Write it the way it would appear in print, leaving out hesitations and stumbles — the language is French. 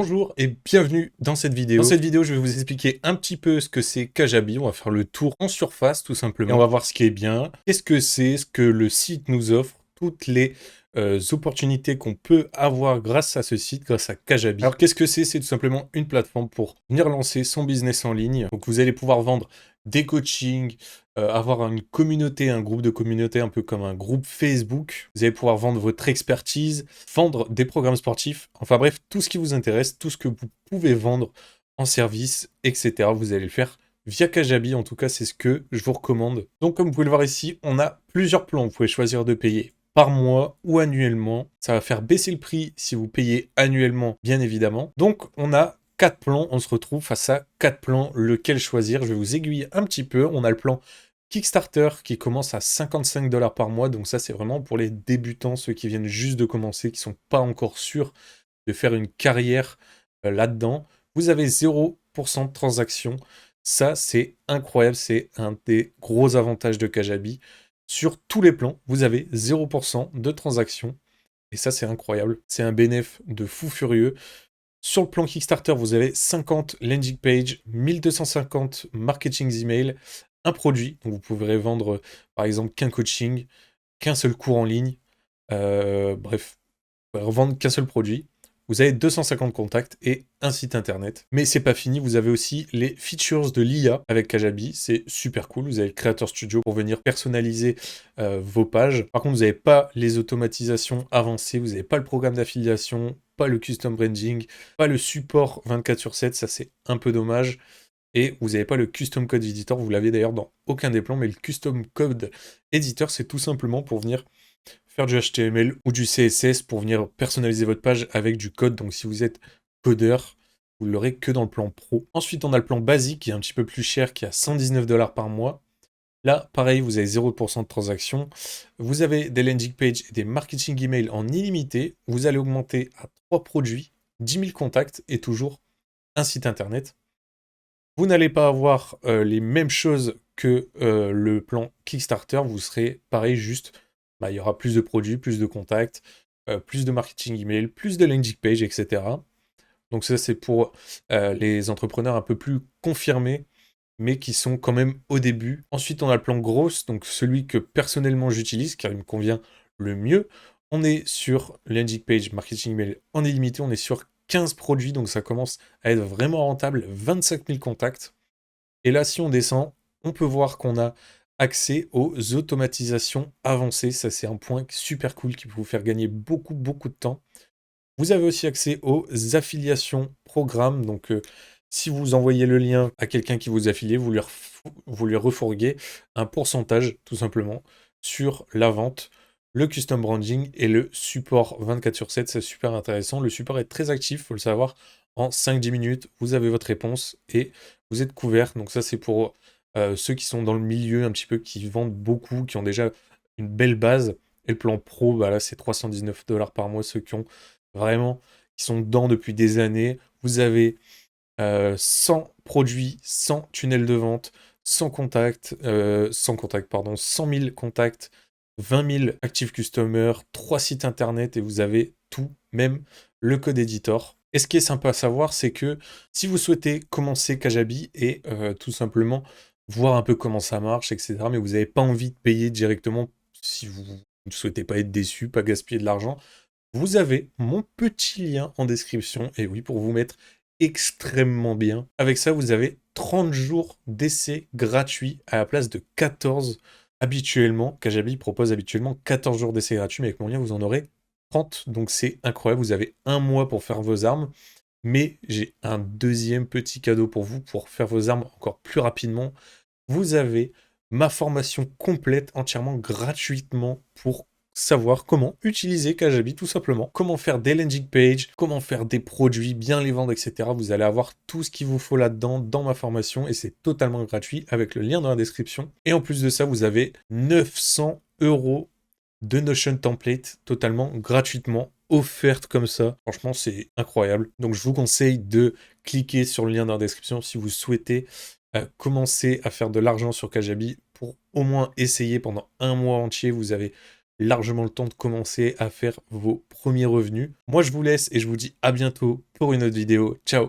Bonjour et bienvenue dans cette vidéo. Dans cette vidéo, je vais vous expliquer un petit peu ce que c'est Kajabi. On va faire le tour en surface tout simplement. Et on va voir ce qui est bien, qu'est-ce que c'est, ce que le site nous offre, toutes les opportunités qu'on peut avoir grâce à ce site, grâce à Kajabi. Alors qu'est-ce que c'est? C'est tout simplement une plateforme pour venir lancer son business en ligne. Donc vous allez pouvoir vendre des coachings, avoir une communauté, un groupe de communauté un peu comme un groupe Facebook. Vous allez pouvoir vendre votre expertise, vendre des programmes sportifs. Enfin bref, tout ce qui vous intéresse, tout ce que vous pouvez vendre en service, etc. Vous allez le faire via Kajabi. En tout cas, c'est ce que je vous recommande. Donc comme vous pouvez le voir ici, on a plusieurs plans. Vous pouvez choisir de payer par mois ou annuellement. Ça va faire baisser le prix si vous payez annuellement, bien évidemment. Donc on a 4 plans, on se retrouve face à 4 plans, lequel choisir. Je vais vous aiguiller un petit peu. On a le plan Kickstarter qui commence à 55 $ par mois, donc ça c'est vraiment pour les débutants, ceux qui viennent juste de commencer, qui sont pas encore sûrs de faire une carrière là-dedans. Vous avez 0% de transaction, ça c'est incroyable, c'est un des gros avantages de Kajabi. Sur tous les plans, vous avez 0% de transaction, et ça c'est incroyable, c'est un bénéfice de fou furieux. Sur le plan Kickstarter, vous avez 50 landing pages, 1250 marketing email, un produit. Donc vous pourrez vendre par exemple qu'un coaching, qu'un seul cours en ligne. Bref, vous pourrez revendre qu'un seul produit. Vous avez 250 contacts et un site internet. Mais c'est pas fini, vous avez aussi les features de l'IA avec Kajabi. C'est super cool. Vous avez le Creator Studio pour venir personnaliser vos pages. Par contre, vous n'avez pas les automatisations avancées, vous n'avez pas le programme d'affiliation, pas le custom branding, pas le support 24/7. Ça, c'est un peu dommage. Et vous n'avez pas le custom code editor. Vous l'avez d'ailleurs dans aucun des plans, mais le custom code editor, c'est tout simplement pour venir faire du HTML ou du CSS pour venir personnaliser votre page avec du code. Donc si vous êtes codeur, vous l'aurez que dans le plan pro. Ensuite, on a le plan basique qui est un petit peu plus cher, qui est à 119 $ par mois. Là, pareil, vous avez 0% de transaction. Vous avez des landing pages et des marketing email en illimité. Vous allez augmenter à 3 produits, 10 000 contacts et toujours un site internet. Vous n'allez pas avoir les mêmes choses que le plan Kickstarter. Vous serez pareil, juste, il y aura plus de produits, plus de contacts, plus de marketing email, plus de landing page, etc. Donc ça, c'est pour les entrepreneurs un peu plus confirmés, mais qui sont quand même au début. Ensuite, on a le plan grosse, donc celui que personnellement j'utilise, car il me convient le mieux. On est sur landing page, marketing email en illimité, on est sur 15 produits, donc ça commence à être vraiment rentable, 25 000 contacts. Et là, si on descend, on peut voir qu'on a accès aux automatisations avancées. Ça, c'est un point super cool qui peut vous faire gagner beaucoup, beaucoup de temps. Vous avez aussi accès aux affiliations programmes. Donc, si vous envoyez le lien à quelqu'un qui vous affilie, vous lui refourguez un pourcentage, tout simplement, sur la vente, le custom branding et le support 24/7. C'est super intéressant. Le support est très actif, il faut le savoir. En 5-10 minutes, vous avez votre réponse et vous êtes couvert. Donc ça, c'est pour ceux qui sont dans le milieu un petit peu, qui vendent beaucoup, qui ont déjà une belle base. Et le plan pro, bah là, c'est 319 $ par mois, ceux qui ont vraiment, qui sont dedans depuis des années. Vous avez 100 produits, 100 tunnels de vente, 100 contacts, 100 000 contacts, 20 000 active customers, 3 sites internet et vous avez tout, même le code editor. Et ce qui est sympa à savoir, c'est que si vous souhaitez commencer Kajabi et tout simplement voir un peu comment ça marche, etc., mais vous n'avez pas envie de payer directement si vous ne souhaitez pas être déçu, pas gaspiller de l'argent, vous avez mon petit lien en description, et oui, pour vous mettre extrêmement bien. Avec ça, vous avez 30 jours d'essai gratuit à la place de 14 habituellement. Kajabi propose habituellement 14 jours d'essai gratuit, mais avec mon lien, vous en aurez 30. Donc c'est incroyable, vous avez un mois pour faire vos armes. Mais j'ai un deuxième petit cadeau pour vous, pour faire vos armes encore plus rapidement. Vous avez ma formation complète, entièrement gratuitement, pour savoir comment utiliser Kajabi, tout simplement. Comment faire des landing pages, comment faire des produits, bien les vendre, etc. Vous allez avoir tout ce qu'il vous faut là-dedans dans ma formation et c'est totalement gratuit avec le lien dans la description. Et en plus de ça, vous avez 900 € de Notion template totalement gratuitement offerte comme ça. Franchement, c'est incroyable. Donc, je vous conseille de cliquer sur le lien dans la description si vous souhaitez commencer à faire de l'argent sur Kajabi pour au moins essayer pendant un mois entier. Vous avez largement le temps de commencer à faire vos premiers revenus. Moi, je vous laisse et je vous dis à bientôt pour une autre vidéo. Ciao!